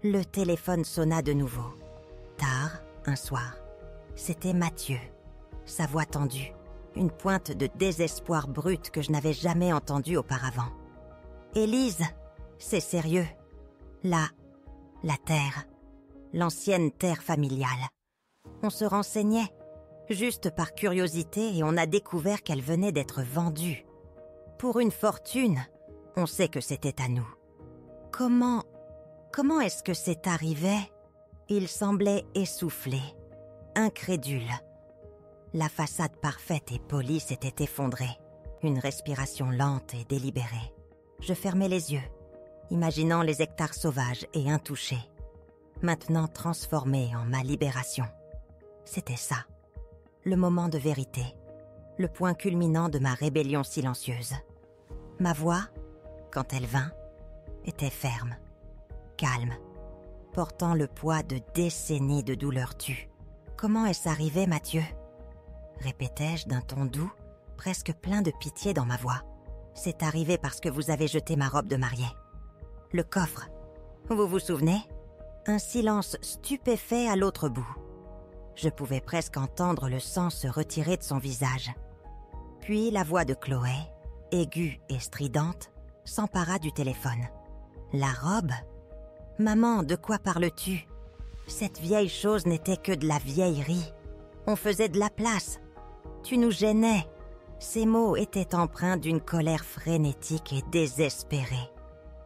Le téléphone sonna de nouveau. Tard, un soir, c'était Mathieu, sa voix tendue, une pointe de désespoir brut que je n'avais jamais entendue auparavant. « Élise, c'est sérieux. La terre, l'ancienne terre familiale. On se renseignait, juste par curiosité, et on a découvert qu'elle venait d'être vendue. Pour une fortune, on sait que c'était à nous. Comment est-ce que c'est arrivé ?» Il semblait essoufflé, incrédule. La façade parfaite et polie s'était effondrée, une respiration lente et délibérée. Je fermais les yeux, imaginant les hectares sauvages et intouchés, maintenant transformés en ma libération. C'était ça, le moment de vérité, le point culminant de ma rébellion silencieuse. Ma voix, quand elle vint, était ferme, calme, portant le poids de décennies de douleurs tues. « Comment est-ce arrivé, Mathieu ?» répétai-je d'un ton doux, presque plein de pitié dans ma voix. « C'est arrivé parce que vous avez jeté ma robe de mariée. Le coffre, vous vous souvenez ? » Un silence stupéfait à l'autre bout. Je pouvais presque entendre le sang se retirer de son visage. Puis la voix de Chloé, aiguë et stridente, s'empara du téléphone. « La robe ? Maman, de quoi parles-tu ? Cette vieille chose n'était que de la vieillerie. On faisait de la place. Tu nous gênais. » Ces mots étaient empreints d'une colère frénétique et désespérée,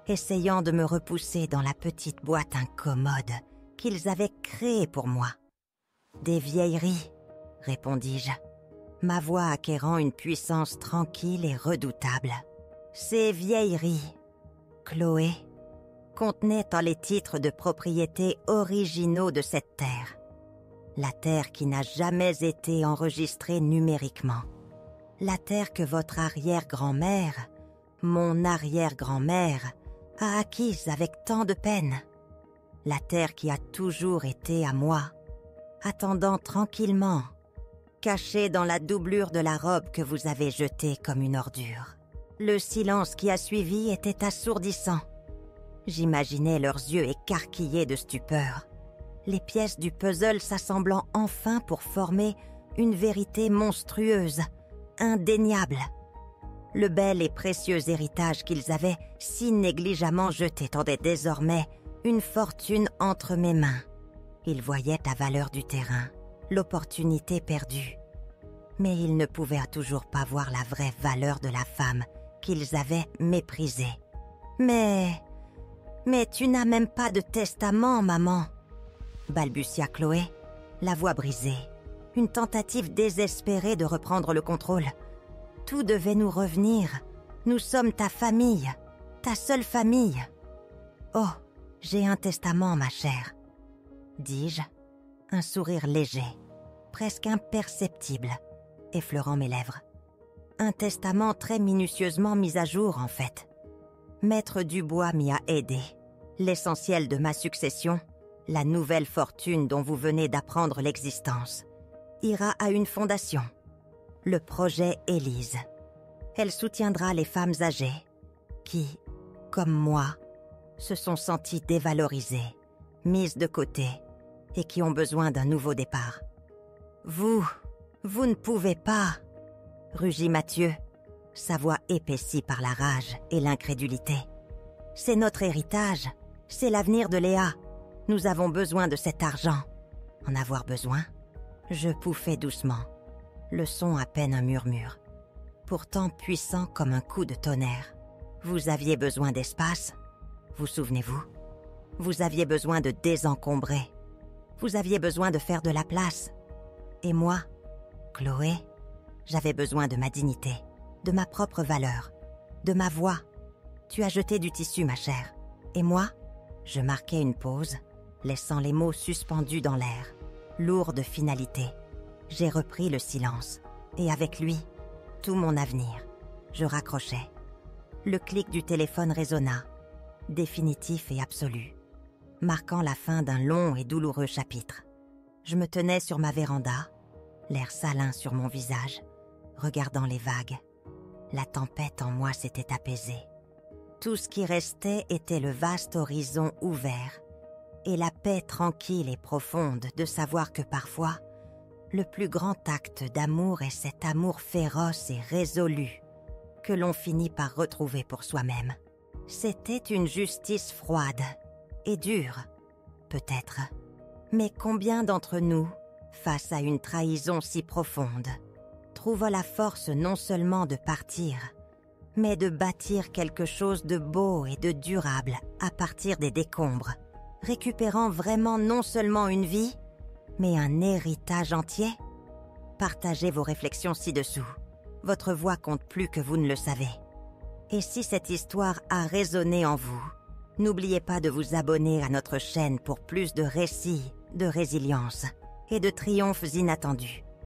essayant de me repousser dans la petite boîte incommode qu'ils avaient créée pour moi. « Des vieilleries, » répondis-je, ma voix acquérant une puissance tranquille et redoutable. Ces vieilleries, Chloé, contenaient en les titres de propriété originaux de cette terre. La terre qui n'a jamais été enregistrée numériquement. La terre que votre arrière-grand-mère, mon arrière-grand-mère, a acquise avec tant de peine. La terre qui a toujours été à moi, attendant tranquillement, cachée dans la doublure de la robe que vous avez jetée comme une ordure. Le silence qui a suivi était assourdissant. J'imaginais leurs yeux écarquillés de stupeur, les pièces du puzzle s'assemblant enfin pour former une vérité monstrueuse, indéniable. Le bel et précieux héritage qu'ils avaient si négligemment jeté tendait désormais une fortune entre mes mains. Ils voyaient la valeur du terrain, l'opportunité perdue. Mais ils ne pouvaient toujours pas voir la vraie valeur de la femme qu'ils avaient méprisée. Mais tu n'as même pas de testament, maman !» balbutia Chloé, la voix brisée. Une tentative désespérée de reprendre le contrôle. Tout devait nous revenir. Nous sommes ta famille, ta seule famille. « Oh, j'ai un testament, ma chère, » dis-je, un sourire léger, presque imperceptible, effleurant mes lèvres. Un testament très minutieusement mis à jour, en fait. Maître Dubois m'y a aidé. L'essentiel de ma succession, la nouvelle fortune dont vous venez d'apprendre l'existence, ira à une fondation, le projet Élise. Elle soutiendra les femmes âgées qui, comme moi, se sont senties dévalorisées, mises de côté et qui ont besoin d'un nouveau départ. « Vous ne pouvez pas !» rugit Mathieu, sa voix épaissie par la rage et l'incrédulité. « C'est notre héritage, c'est l'avenir de Léa. Nous avons besoin de cet argent. » En avoir besoin ? Je pouffais doucement, le son à peine un murmure, pourtant puissant comme un coup de tonnerre. Vous aviez besoin d'espace, vous souvenez-vous ? Vous aviez besoin de désencombrer. Vous aviez besoin de faire de la place. Et moi, Chloé, j'avais besoin de ma dignité, de ma propre valeur, de ma voix. Tu as jeté du tissu, ma chère. Et moi, je marquais une pause, laissant les mots suspendus dans l'air, lourds de finalité. J'ai repris le silence, et avec lui, tout mon avenir. Je raccrochais. Le clic du téléphone résonna, définitif et absolu, marquant la fin d'un long et douloureux chapitre. Je me tenais sur ma véranda, l'air salin sur mon visage, regardant les vagues. La tempête en moi s'était apaisée. Tout ce qui restait était le vaste horizon ouvert et la paix tranquille et profonde de savoir que parfois, le plus grand acte d'amour est cet amour féroce et résolu que l'on finit par retrouver pour soi-même. C'était une justice froide et dure, peut-être. Mais combien d'entre nous, face à une trahison si profonde, trouvent la force non seulement de partir, mais de bâtir quelque chose de beau et de durable à partir des décombres, récupérant vraiment non seulement une vie, mais un héritage entier ? Partagez vos réflexions ci-dessous. Votre voix compte plus que vous ne le savez. Et si cette histoire a résonné en vous, n'oubliez pas de vous abonner à notre chaîne pour plus de récits, de résilience et de triomphes inattendus.